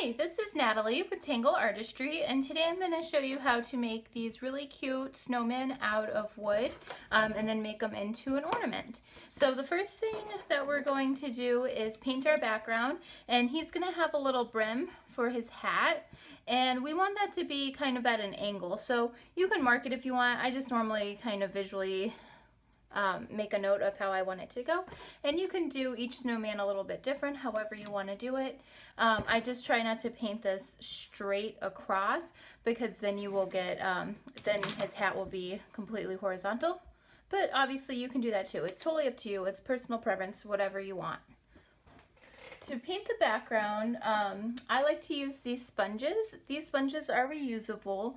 Hi, this is Natalie with Tangle Artistry, and today I'm going to show you how to make these really cute snowmen out of wood and then make them into an ornament. So the first thing that we're going to do is paint our background, and he's going to have a little brim for his hat, and we want that to be kind of at an angle. So you can mark it if you want. I just normally kind of visually make a note of how I want it to go, and you can do each snowman a little bit different however you want to do it. I just try not to paint this straight across because then you will get then his hat will be completely horizontal, but obviously you can do that too. It's totally up to you. It's personal preference, whatever you want. To paint the background, I like to use these sponges. These sponges are reusable,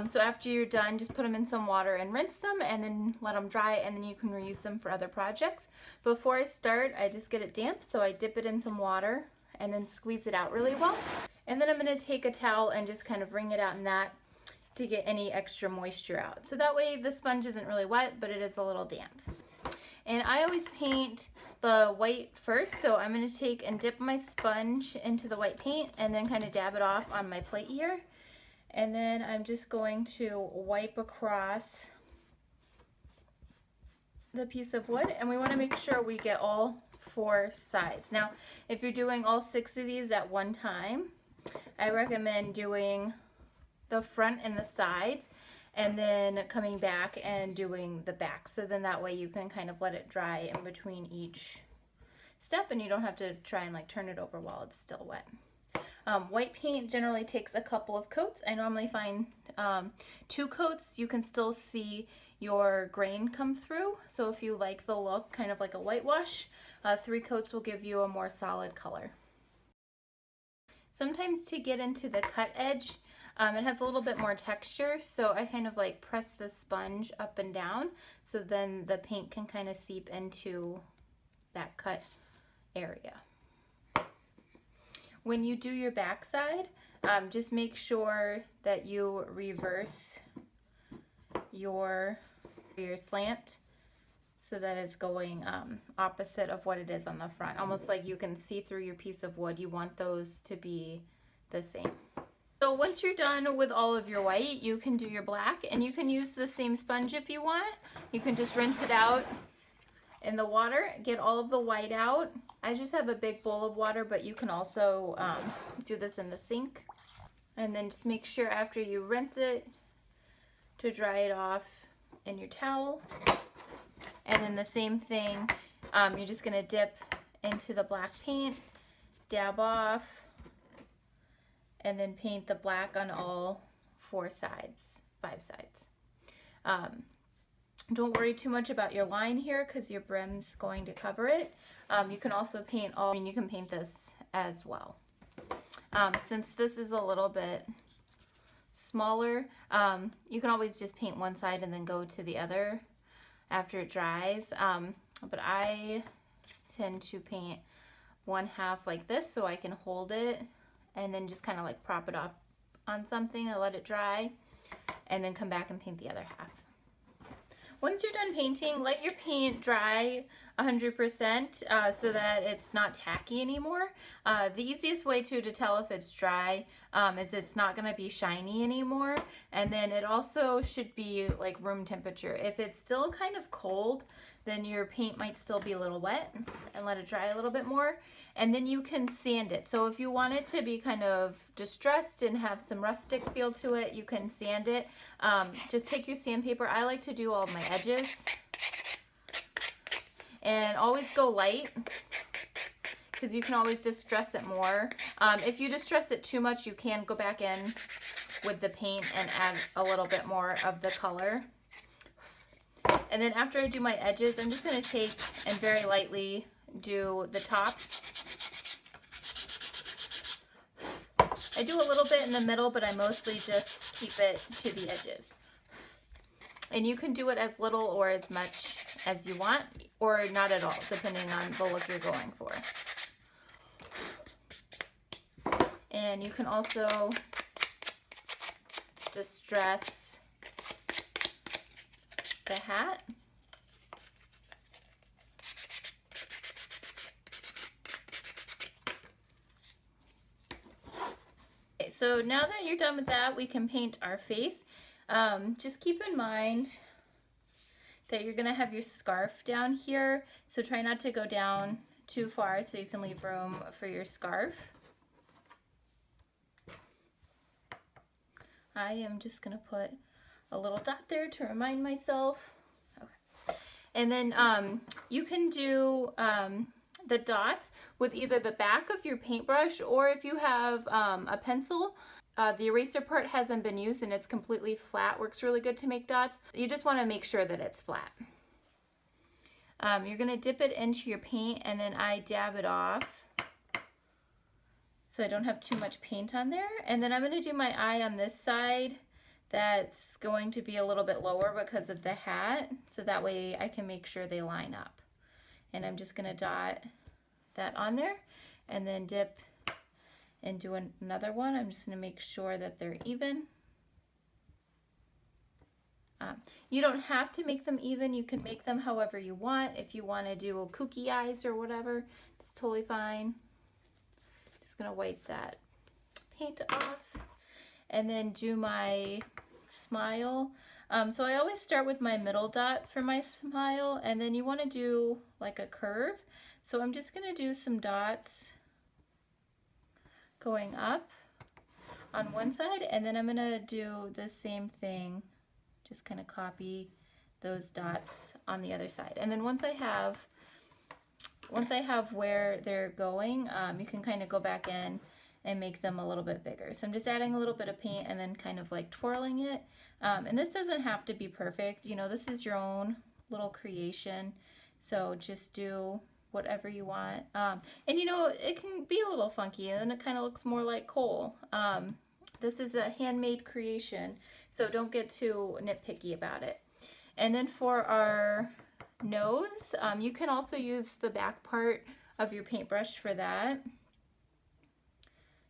so after you're done, just put them in some water and rinse them, and then let them dry, and then you can reuse them for other projects. Before I start, I just get it damp, so I dip it in some water and then squeeze it out really well. And then I'm going to take a towel and just kind of wring it out in that to get any extra moisture out. So that way the sponge isn't really wet, but it is a little damp. And I always paint the white first, so I'm going to take and dip my sponge into the white paint and then kind of dab it off on my plate here. And then I'm just going to wipe across the piece of wood, and we want to make sure we get all 4 sides. Now, if you're doing all 6 of these at one time, I recommend doing the front and the sides, and then coming back and doing the back. So then that way you can kind of let it dry in between each step, and you don't have to try and like turn it over while it's still wet. White paint generally takes a couple of coats. I normally find 2 coats, you can still see your grain come through. So if you like the look, kind of like a whitewash, 3 coats will give you a more solid color. Sometimes to get into the cut edge, it has a little bit more texture, so I kind of like press the sponge up and down so then the paint can kind of seep into that cut area. When you do your backside, just make sure that you reverse your slant so that it's going opposite of what it is on the front. Almost like you can see through your piece of wood. You want those to be the same. So once you're done with all of your white, you can do your black, and you can use the same sponge if you want. You can just rinse it out in the water, get all of the white out. I just have a big bowl of water, but you can also do this in the sink. And then just make sure after you rinse it to dry it off in your towel. And then the same thing, you're just gonna dip into the black paint, dab off, and then paint the black on all 5 sides. Don't worry too much about your line here because your brim's going to cover it. You can also paint you can paint this as well. Since this is a little bit smaller, you can always just paint one side and then go to the other after it dries. But I tend to paint one half like this so I can hold it and then just kind of like prop it up on something and let it dry, and then come back and paint the other half. Once you're done painting, let your paint dry 100% so that it's not tacky anymore. The easiest way to tell if it's dry is it's not going to be shiny anymore, and then it also should be like room temperature. If it's still kind of cold, then your paint might still be a little wet, and let it dry a little bit more, and then you can sand it. So if you want it to be kind of distressed and have some rustic feel to it, you can sand it. Just take your sandpaper. I like to do all of my edges, and always go light because you can always distress it more. If you distress it too much, you can go back in with the paint and add a little bit more of the color. And then after I do my edges, I'm just going to take and very lightly do the tops. I do a little bit in the middle, but I mostly just keep it to the edges. And you can do it as little or as much as you want, or not at all, depending on the look you're going for. And you can also distress the hat. Okay, so now that you're done with that, we can paint our face. Just keep in mind that you're gonna have your scarf down here, so try not to go down too far so you can leave room for your scarf. I am just gonna put a little dot there to remind myself. Okay. And then you can do the dots with either the back of your paintbrush, or if you have a pencil, the eraser part hasn't been used and it's completely flat, works really good to make dots. You just want to make sure that it's flat. You're going to dip it into your paint and then I dab it off so I don't have too much paint on there. And then I'm going to do my eye on this side. That's going to be a little bit lower because of the hat, so that way I can make sure they line up. And I'm just going to dot that on there and then dip and do another one. I'm just going to make sure that they're even. You don't have to make them even. You can make them however you want. If you want to do kooky eyes or whatever, that's totally fine. Just going to wipe that paint off and then do my smile. So I always start with my middle dot for my smile, and then you want to do like a curve. So I'm just going to do some dots going up on one side, and then I'm going to do the same thing, just kind of copy those dots on the other side. And then once I have where they're going, you can kind of go back in and make them a little bit bigger. So I'm just adding a little bit of paint and then kind of like twirling it. And this doesn't have to be perfect. You know, this is your own little creation. So just do whatever you want. And you know, it can be a little funky and then it kind of looks more like coal. This is a handmade creation, so don't get too nitpicky about it. And then for our nose, you can also use the back part of your paintbrush for that.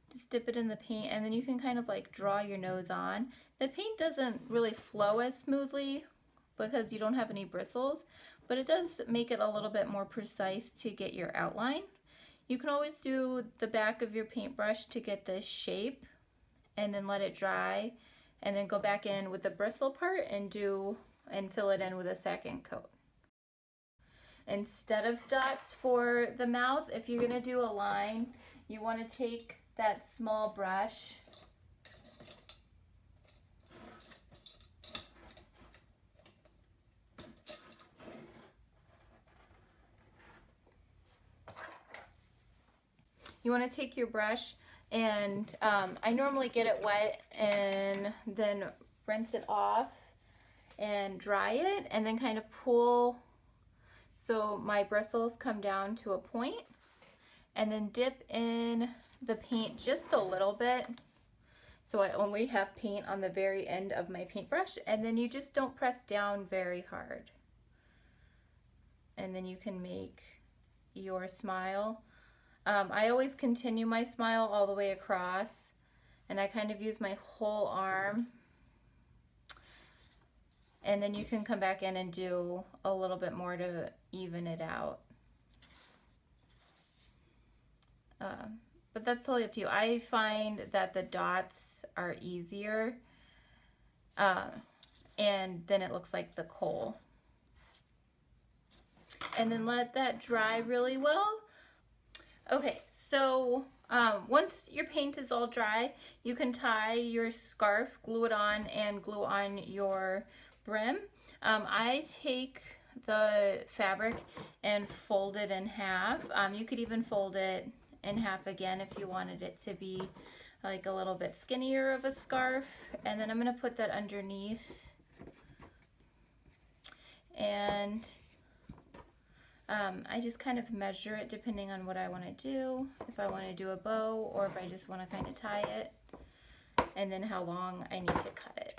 Just dip it in the paint and then you can kind of like draw your nose on. The paint doesn't really flow as smoothly because you don't have any bristles, but it does make it a little bit more precise to get your outline. You can always do the back of your paintbrush to get this shape and then let it dry and then go back in with the bristle part and fill it in with a second coat. Instead of dots for the mouth, if you're gonna do a line, you want to take that small brush your brush and I normally get it wet and then rinse it off and dry it and then kind of pull so my bristles come down to a point, and then dip in the paint just a little bit so I only have paint on the very end of my paintbrush, and then you just don't press down very hard. And then you can make your smile. I always continue my smile all the way across, and I kind of use my whole arm. And then you can come back in and do a little bit more to even it out. But that's totally up to you. I find that the dots are easier, and then it looks like the coal. And then let that dry really well. Okay, so once your paint is all dry, you can tie your scarf, glue it on, and glue on your brim. I take the fabric and fold it in half. You could even fold it in half again if you wanted it to be like a little bit skinnier of a scarf. And then I'm going to put that underneath, and I just kind of measure it depending on what I want to do, if I want to do a bow or if I just want to kind of tie it, and then how long I need to cut it.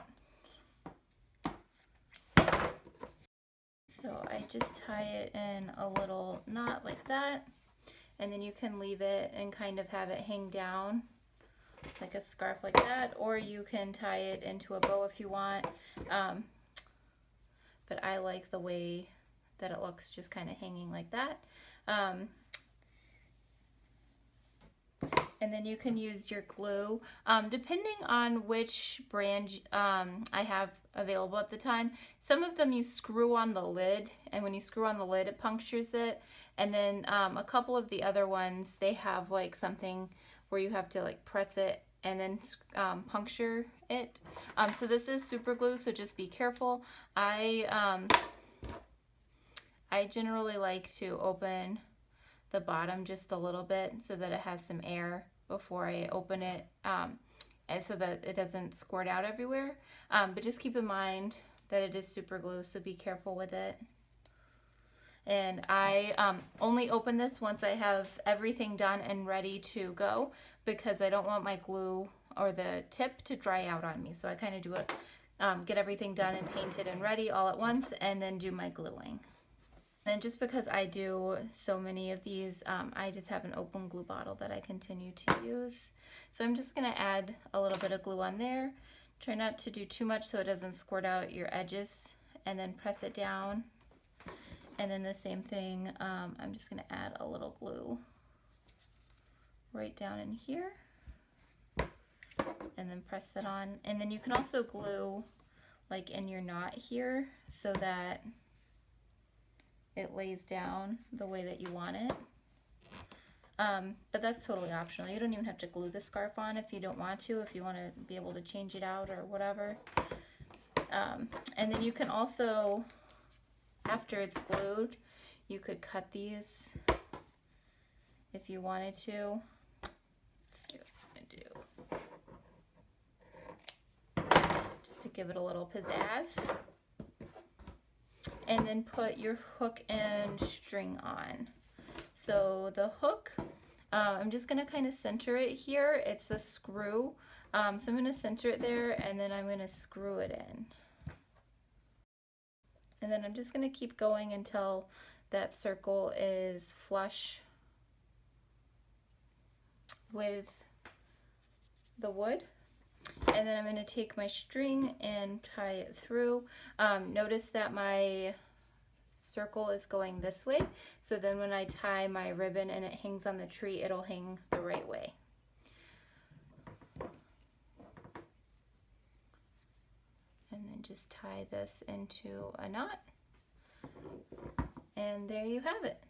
So I just tie it in a little knot like that, and then you can leave it and kind of have it hang down like a scarf like that, or you can tie it into a bow if you want. But I like the way that it looks just kind of hanging like that. And then you can use your glue. Depending on which brand I have available at the time, some of them you screw on the lid, and when you screw on the lid it punctures it. And then a couple of the other ones, they have like something where you have to like press it and then puncture it. So this is super glue, so just be careful. I generally like to open the bottom just a little bit so that it has some air before I open it, and so that it doesn't squirt out everywhere. But just keep in mind that it is super glue, so be careful with it. And I only open this once I have everything done and ready to go, because I don't want my glue or the tip to dry out on me. So I kind of do it, get everything done and painted and ready all at once, and then do my gluing. And just because I do so many of these, I just have an open glue bottle that I continue to use. So I'm just gonna add a little bit of glue on there. Try not to do too much so it doesn't squirt out your edges, and then press it down. And then the same thing, I'm just gonna add a little glue right down in here, and then press that on. And then you can also glue like in your knot here so that it lays down the way that you want it. But that's totally optional. You don't even have to glue the scarf on if you don't want to, if you want to be able to change it out or whatever. And then you can also, after it's glued, you could cut these if you wanted to. Let's see what I'm gonna do. Just to give it a little pizzazz. And then put your hook and string on. So the hook, I'm just gonna kind of center it here. It's a screw. So I'm gonna center it there, and then I'm gonna screw it in. And then I'm just gonna keep going until that circle is flush with the wood. And then I'm going to take my string and tie it through. Notice that my circle is going this way, so then when I tie my ribbon and it hangs on the tree, it'll hang the right way. And then just tie this into a knot. And there you have it.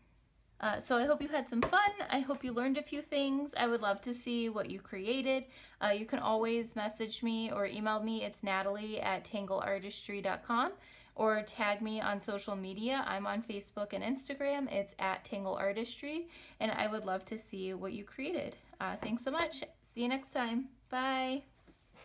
So I hope you had some fun. I hope you learned a few things. I would love to see what you created. You can always message me or email me. It's Natalie@tangleartistry.com, or tag me on social media. I'm on Facebook and Instagram. It's @tangleartistry, and I would love to see what you created. Thanks so much. See you next time. Bye.